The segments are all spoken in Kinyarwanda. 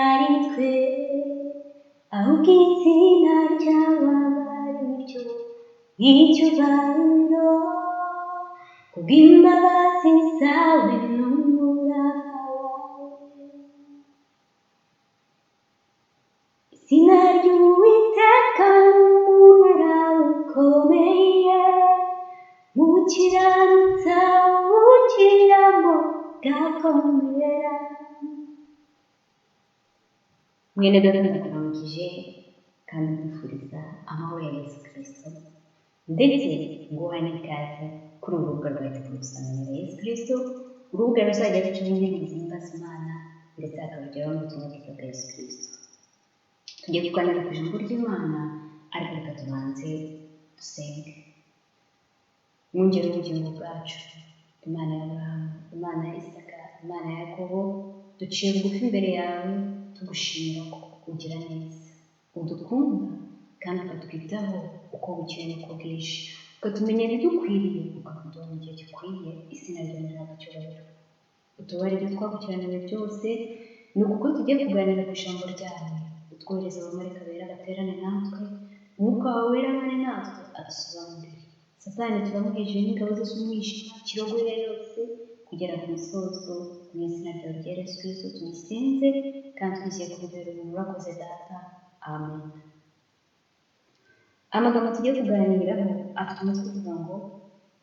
ari twe, ahubwo izina ryawe ari ryo icyubahiro, kubw'imbabazi zawe n'umurava wawe. Izina ry'Uwiteka n'umunara ukomeye, mu kiranutsi awugiramo gakomera. Mwene data ndakuramukije kandi nkwifuriza amahoro ya Yesu Kristo, ndetse nguha n'ikaze kuri uru rubuga rwa YouTube rusanganira Yesu Kristo, urubuga ruzajya rucaho indirimbo zihimbaza Imana ndetse hakabugeraho n'ubutumwa bwiza bwa Yesu Kristo. Tugiye kuganira ku ijambo ry'Imana, ariko reka tubanze dusenge. Mwungere ubugingo bwacu, Imana ya Aburahamu, Imana ya Isaka, Imana ya Yakobo, duciye bugufi imbere yawe tugushimira ko ugira neza, udukunda kandi ukatwitaho uko bukeye n'uko bwije, ukatumenyera ibidukwiriye, ukakuduha mu gihe gikwiye. Izina ryawe rihabwe icyubahiro. Utubarire twagukiraniwe byose, ni uko tugiye kuganira ku ijambo ryawe. Utwohereza abamarayika bera baterane natwe, umwuka wawe wera abane natwe adusobanurire. Satani turamuhejeye n'ingabo ze z'umwijima, kirogoye yose kugera ku musozo. Mu izina ryawe rya Yesu Kristo tubisenze kandi twizeye ko ubera ubuntu. Urakoze Data, amen. Amagambo tugiye kuganiraho afite umutwe uvuga ngo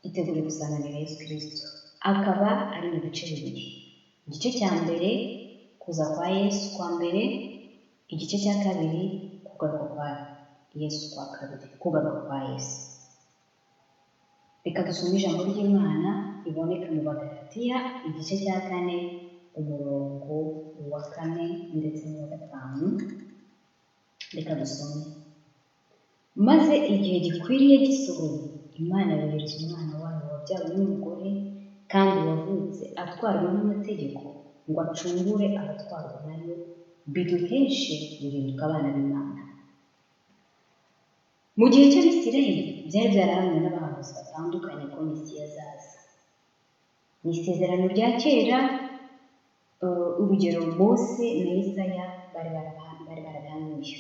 itegure gusanganira Yesu Kristo, akaba ari mu bice bibiri. Igice cya mbere, kuza kwa Yesu kwa mbere; igice cya kabiri, kugaruka kwa Yesu kwa kabiri, kugaruka kwa Yesu. Reka dusome ijambo ry'Imana riboneka mu Bagalatiya igice cya 4 umurongo wa 4 ndetse n'uwa 5. Reka dusome. Maze igihe gikwiriye gisohoye, Imana yohereza umwana wayo wabyawe n'umugore kandi wavutse atwarwa n'amategeko, ngo acungure abatwarwa nayo, biduheshe guhinduka abana b'Imana. Mu gihe cy'Abisirayeli byari byarahanuwe n'abahanuzi batandukanye ko Mesiya azaza. Mu isezerano rya kera, urugero Mose na Yesaya bari barabihanuye.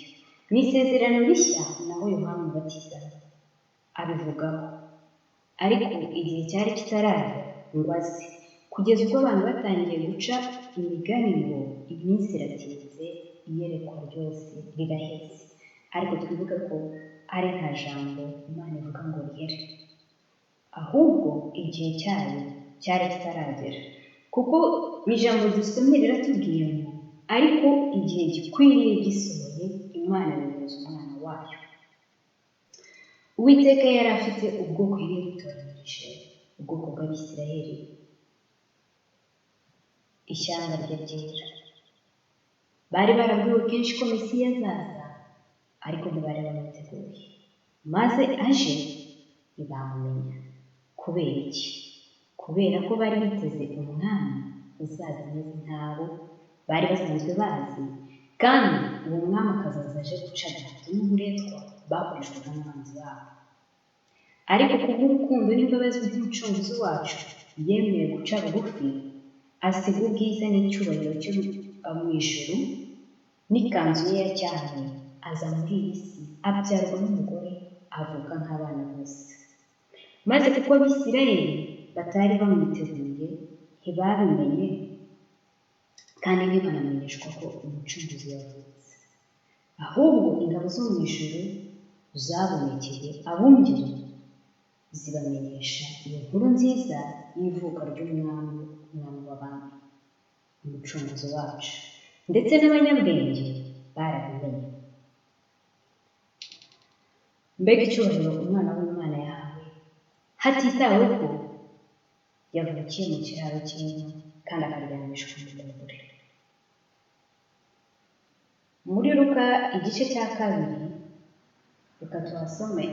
Mu isezerano rishya naho Yohana Umubatiza abivugaho, ariko igihe cyari kitaragera ngo aze, kugeza ubwo abantu batangiye guca imigani ngo iminsi iratinze, iyerekwa ryose riraheze. Ariko twibuke ko ari nta jambo Imana ivuga ngo rihere, ahubwo igihe cyayo cyari kitaragera. Kuko ijambo dusomye riratubwiye ngo ariko igihe gikwiriye gisohoye, Imana yohereza umwana wayo. Uwiteka yari afite ubwoko yari yaritoranyirije, ubwoko bw'Abisirayeli, ishyanga rye ryera. Bari barabwiwe kenshi ko Mesiya azaza, ariko ntibari bamwiteguye. Maze aje ntibamumenya. Kubera iki? Kubera ko bari biteze umwami uzaza ameze nk'abo bari basanzwe bazi, kandi uwo mwami akazaza aje guca agahato n'uburetwa bakoreshwaga n'abanzi babo. Ariko kubw'urukundo n'imbabazi by'Umucunguzi wacu, yemeye guca bugufi, asiga ubwiza n'icyubahiro cyo mu ijuru n'ikanzu ye ya cyane, aza muri iyi si, abyarwa n'umugore, avuka nk'abana bose. Maze kuko Abisirayeli batari bamwiteguye, ntibabimenye kandi ntibanamenyeshwa ko Umucunguzi yavutse. Ahubwo ingabo zo mu ijuru zabonekeye abungeri, zibamenyesha iyo nkuru nziza y'ivuka ry'umwami, umwami w'abami, Umucunguzi wacu. Ndetse n'abanyabwenge barabimenye. Mbega icyubahiro umwana w'Imana yahawe, hatitawe ko yavukiye mu kiraro cy'inka kandi akaryamishwa mu muvure. Muri Luka igice cya 2, reka tuhasome.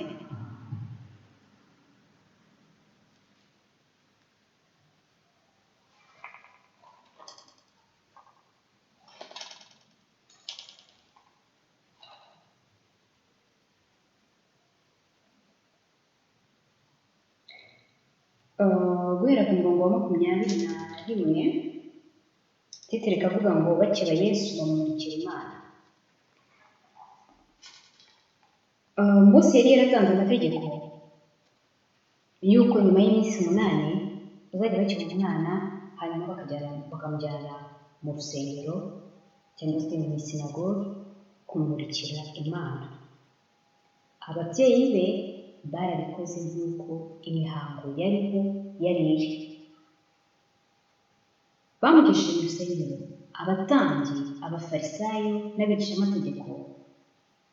Guhera ku murongo wa 21, titire ikavuga ngo bakeba Yesu bamumurikira Imana. Mose yari yaratanze amategeko yuko nyuma y'iminsi 8 bazajya bakeba umwana, hanyuma bakamujyana mu rusengero cyangwa se mu isinagogi kumurikira Imana. Ababyeyi be barabikoze nk'uko imihango yariho yari iri. Bamugejeje mu rusengero, abatambyi, abafarisayo n'abigishamategeko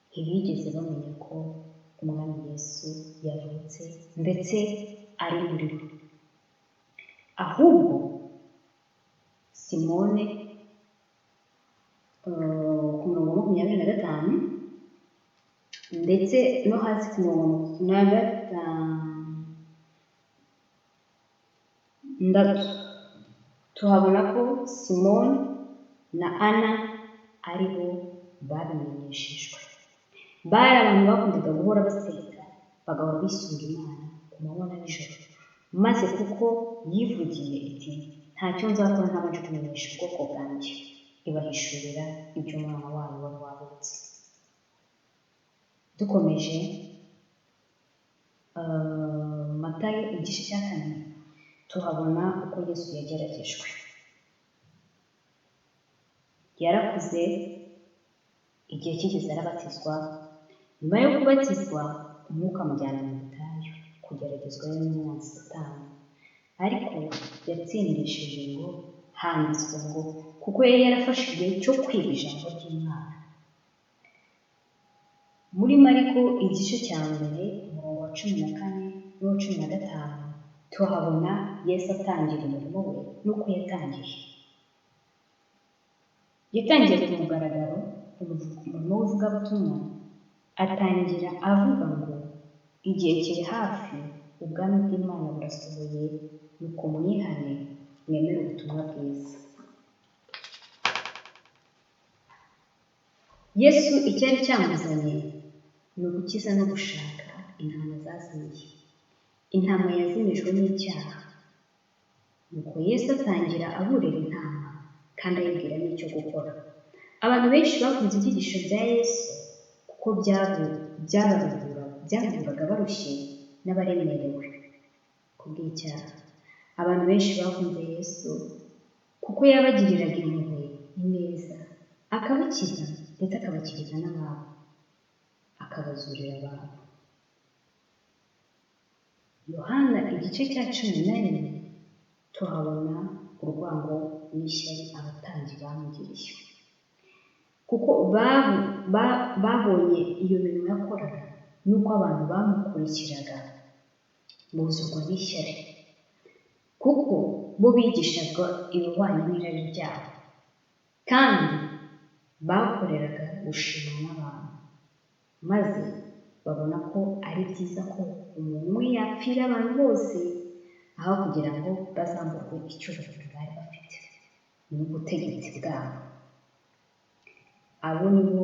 ntibigeze bamenya ko umwami Yesu yavutse ndetse ari muri bo. Ahubwo Simone ku murongo wa 25 ndetse no hasi ku murongo wa 36 tuhabona ko Simone na Ana ari bo babimenyeshejwe. Bari abantu bakundaga guhora basenga, bagahora bisunga Imana ku manywa na nijoro, maze kuko yivugiye iti ntacyo nzakora ntabanje kumenyesha ubwoko bwanjye, ibahishurira iby'umwana wayo wari wavutse. Dukomeje Matayo igice cya 4 tuhabona uko Yesu yageragejwe. Yarakuze, igihe kigeze arabatizwa. Nyuma yo kubatizwa, umwuka amujyana mu butayu kugeragezwa n'umwanzi Satani, ariko yatsindishije ngo handitswe ngo kuko yari yarafashe igihe cyo kwiga ijambo ry'Imana. Muri Mariko igice cya 1 umurongo wa 14 n'uwa 15 tuhabona Yesu atangira umurimo we n'uko yatangiye. Yatangiye ku mugaragaro umurimo w'ivugabutumwa, atangira avuga ngo igihe kiri hafi, ubwami bw'Imana burasohoye, nuko mwihane mwemere ubutumwa bwiza. Yesu icyari cyamuzanye ni ugukiza no gushaka intama zazimiye, intama yazimijwe n'icyaha. Nuko Yesu atangira aburira intama kandi ayibwira n'icyo gukora. Abantu benshi bakunze ibyigisho bya Yesu kuko byabaruhuraga barushye n'abaremerewe kubw'icyaha. Abantu benshi bakunze Yesu kuko yabagiriraga impuhwe neza, akabakiza ndetse akabakiriza n'ababo, akabazurira abantu. Yohana igice cya 11 tuhabona urwango n'ishyari abatambyi bamugiriye, kuko babonye iyo mirimo yakoraga n'uko abantu bamukurikiraga buzurwa n'ishyari, kuko bo bigishaga ibihwanye n'irari ryabo kandi bakoreraga gushimwa n'abantu, maze babona ko ari byiza ko umuntu umwe yapfira abantu bose aho kugira ngo bazamburwe icyubahiro bari bafite n'ubutegetsi bwabo. Abo ni bo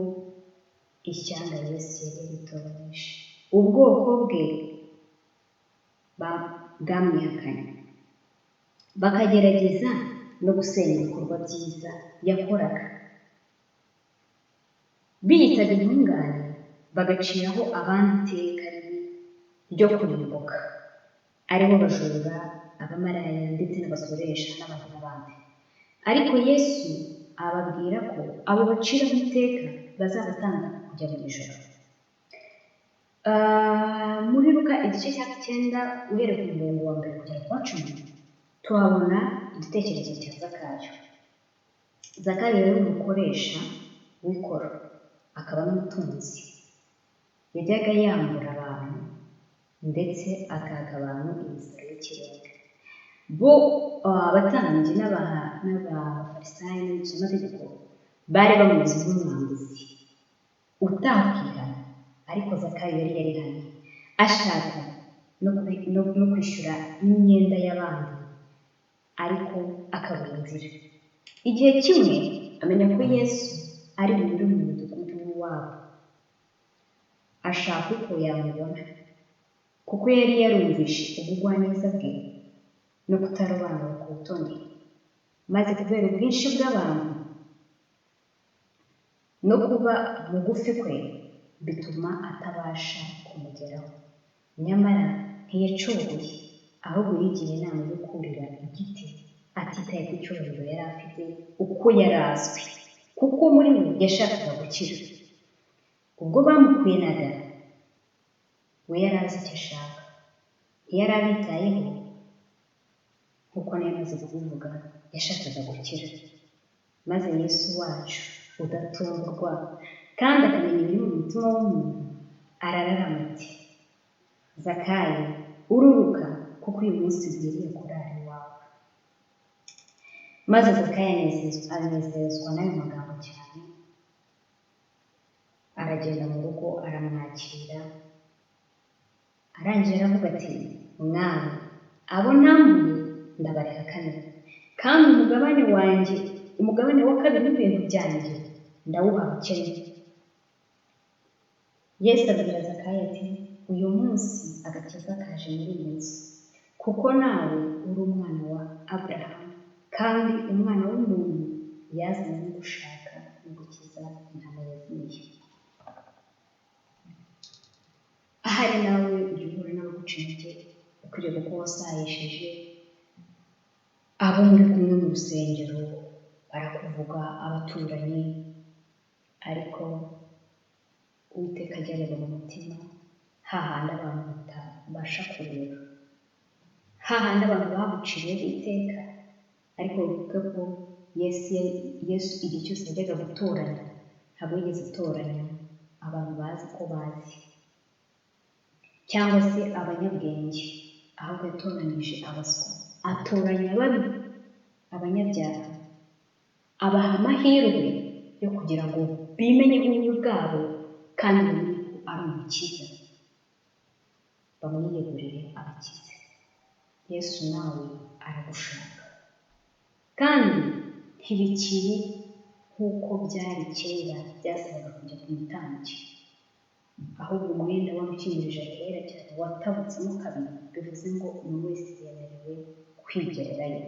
ishyanga Yesu yari yitoranije, ubwoko bwe bwamwihakanye, bakagerageza no gusenya ibikorwa byiza yakoraga. Biyitaga intungane, bagaciraho abandi iteka ribi ryo kurimbuka, aribo bajura, abamaraya ndetse n'abasoresha n'abandi. Ariko Yesu ababwira ko abo baciraho iteka bazabatanga kujya mu ijoro. Muri Luka igice cya 9 uhereye ku murongo wa 1 kugera ku wa 10 tuhabona igitekerezo cya Zakayo. Zakayo yari umukoresha w'ikoro, akaba n'umutunzi. Yajyaga yambura abantu ndetse akaga abantu imisoro y'ikirenga. Bo abatambyi n'abafarisayo n'abigishamategeko bari bamuzi nk'umwambuzi utakwihana, ariko Zakayo yari yarihanye, ashaka no kwishyura imyenda y'abandi, ariko akabura inzira. Igihe kimwe amenya ko Yesu ari bunyure mu mudugudu w'iwabo, ashaka uko yamubona, kuko yari yarumvishe ubugwaneza bwe no kutarobanura ku butoni. maze kubera ubwinshi bw'abantu no kuba bugufi kwe bituma atabasha kumugeraho. Nyamara ntiyacogoye, ahubwo yigiye inama yo kurira igiti atitaye ku cyubahiro yari afite uko yari azwi, kuko muri we yashakaga gukira. Ubwo bamukwinaga we yari azi icyo ashaka, ntiyari abitayeho. Nk'uko nari maze kubivuga, yashakaga gukira. Maze Yesu wacu udatungurwa kandi akamenya ibiri mu mutima w'umuntu, arararama ati, Zakayo ururuka, kuko uyu munsi bwiriye kurara iwawe. Maze Zakayo anezezwa n'ayo magambo cyane, aragenda mu rugo aramwakira. Arangije aravuga ati, Mwami, abo ntambuye ndabareka kane, kandi umugabane wa kabiri w'ibintu byanjye ndawuha abakene. Yesu abwira Zakayo ati, uyu munsi agakiza kaje muri iyi nzu, kuko nawe uri umwana wa Aburahamu, kandi umwana w'umuntu yazanye no gushaka no gukiza intama yazimiye. Ahari nawe ujya uhura n'abaguca intege, ukwiriye kuko wasayishije. Abo muri kumwe mu rusengero barakuvuga, abaturanyi, ariko Uwiteka ajya areba mu mutima, hahandi abantu batabasha kureba, hahandi abantu baguciriyeho iteka. Ariko wibuke ko Yesu igihe cyose yajyaga gutoranya, ntabwo yigeze atoranya abantu bazi ko bazi cyangwa se abanyabwenge, ahubwo yatoranyije abaswa, atoranya babi, abanyabyaha, abaha amahirwe yo kugira ngo bimenye ububi bwabo kandi bamenye ko ari umukiza, bamwiyegurire abakize. Yesu nawe aragushaka, kandi ntibikiri nk'uko byari kera byasabaga kujya ku mutambyi, ahubwo umwenda wari ukingirije ahera cyane watabutsemo kabiri. Bivuze ngo umuntu wese yemerewe kwigererayo.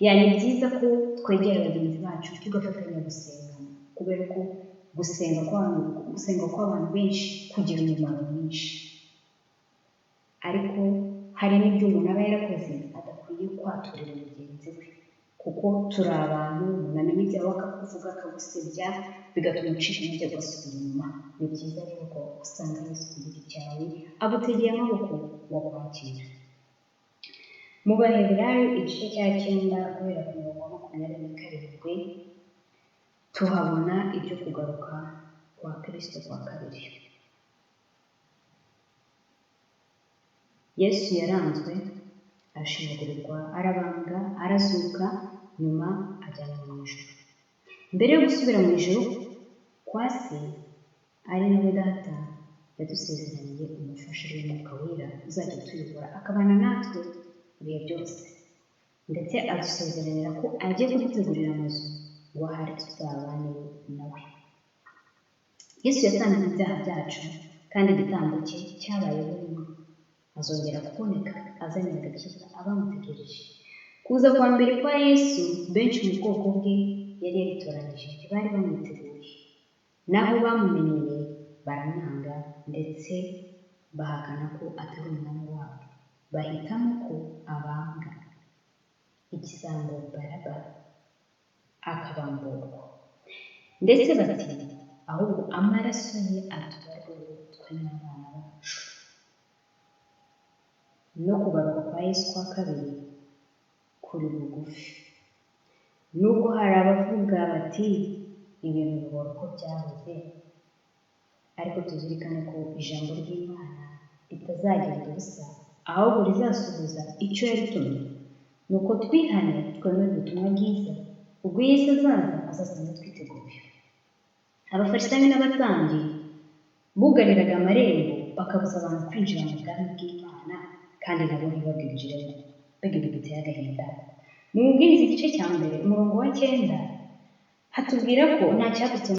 Yani byiza ko twegera bagenzi bacu tugafatanya gusenga, kubera ko gusenga kw'abantu benshi kugira umumaro mwinshi. Ariko hari n'ibyo umuntu aba yarakoze adakwiye kwaturira mugenzi we, kuko turi abantu. Umuntu amenya ibyawe akakuvuga, akagusebya, bigatuma ucika intege ugasubira inyuma. Ni byiza rero ko usanga Yesu ku giti cyawe agutegeye amaboko wakwakira. Mu Baheburayo igice cya 9 guhera ku murongo wa 27 tuhabona ibyo kugaruka kwa Kristo kwa kabiri. Yesu yaranzwe, arashinyagurirwa, arabambwa, arazuka, nyuma ajyanwa mu ijuru. Mbere yo gusubira mu ijuru kwa se, ari nawe Data, yadusezeraniye umufasha w'Umwuka Wera uzajya utuyobora akabana natwe ibihe byose, ndetse adusezeranira ko agiye kudutegurira amazu ngo ahari tuzabane nawe. Yesu yatanze ibyaha byacu, kandi igitambo cye cyabayeho rimwe. Azongera kuboneka azanye agakiza abamutegereje. Kuza kwa mbere kwa Yesu, benshi mu bwoko bwe yari yaritoranyije ntibari bamwiteguye, naho bamumenyeye baramwanga, ndetse bahakana ko atari umwami wabo. Bahitamo ko abambwa, igisambo Baraba akabamburwa, ndetse bati ahubwo amaraso ye atubarweho twe n'abana bacu. No kugaruka kwa Yesu kwa kabiri kuri bugufi. Nubwo hari abavuga bati ibintu bihora uko byahoze, ariko tuzirikane ko ijambo ry'Imana ritazagenda ubusa, ahubwo rizasohoza icyo yaritumye. Nuko twihane twemere ubutumwa bwiza, ubwo Yesu azaza azasanga twiteguye. Abafarisayo n'abatambyi bugariraga amarembo bakabuza abantu kwinjira mu bwami bw'Imana, kandi nabo ntibabwinjiremo. Mbega ibintu biteye agahinda. Mu Mubwiriza igice cya 1 umurongo wa 9 hatubwira ko nta cyadutse